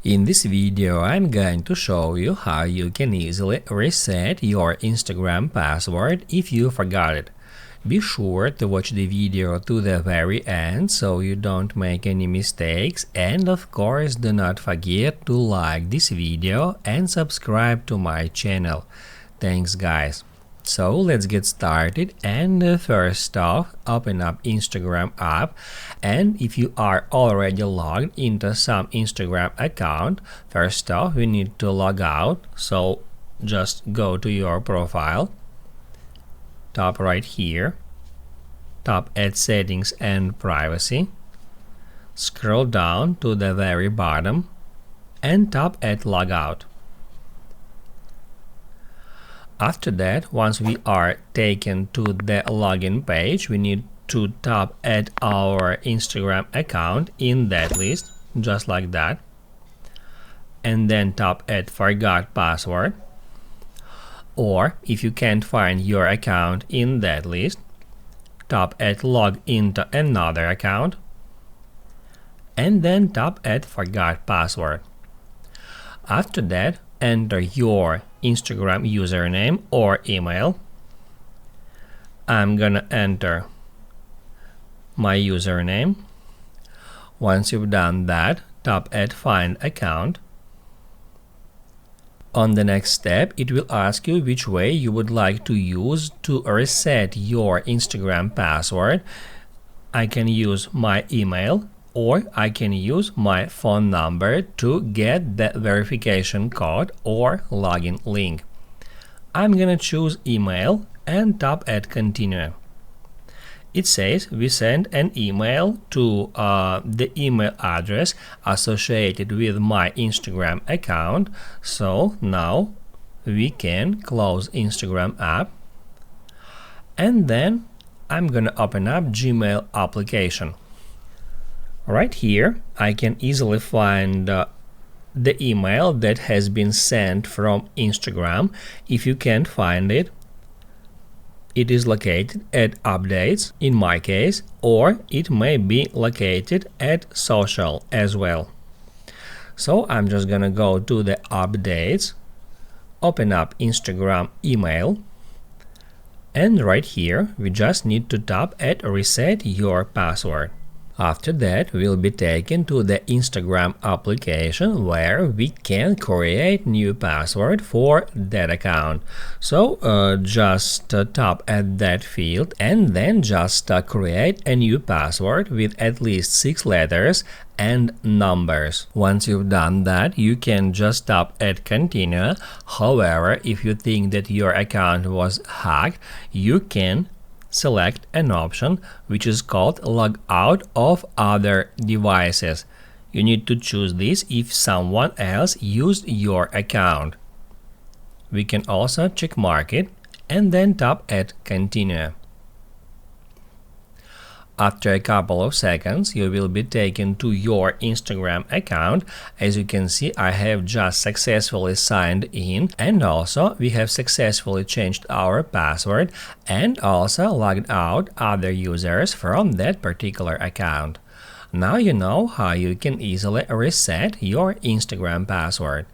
In this video, I'm going to show you how you can easily reset your Instagram password if you forgot it. Be sure to watch the video to the very end so you don't make any mistakes, and of course do not forget to like this video and subscribe to my channel. Thanks guys. So let's get started, and first off, open up Instagram app, and if you are already logged into some Instagram account, first off we need to log out. So just go to your profile, tap right here, tap Add Settings and Privacy, scroll down to the very bottom and tap Add Logout. After that, once we are taken to the login page, we need to tap Add our Instagram account in that list, just like that, and then tap Add Forgot Password. Or if you can't find your account in that list, tap Add Log into another account, and then tap Add Forgot Password. After that, enter your Instagram username or email. I'm gonna enter my username. Once you've done that, tap Add Find Account. On the next step, it will ask you which way you would like to use to reset your Instagram password. I can use my email, or I can use my phone number to get the verification code or login link. I'm gonna choose email and tap Add Continue. It says we send an email to the email address associated with my Instagram account. So now we can close Instagram app, and then I'm gonna open up Gmail application. Right here, I can easily find the email that has been sent from Instagram. If you can't find it, it is located at Updates in my case, or it may be located at Social as well. So I'm just gonna go to the Updates, open up Instagram email, and right here we just need to tap Add Reset Your Password. After that, we'll be taken to the Instagram application where we can create new password for that account. So just tap at that field and then just create a new password with at least 6 letters and numbers. Once you've done that, you can just tap Add Continue. However, if you think that your account was hacked, you can select an option which is called Log Out of Other Devices. You need to choose this if someone else used your account. We can also check mark it and then tap Add Continue. After a couple of seconds, you will be taken to your Instagram account. As you can see, I have just successfully signed in, and also we have successfully changed our password and also logged out other users from that particular account. Now you know how you can easily reset your Instagram password.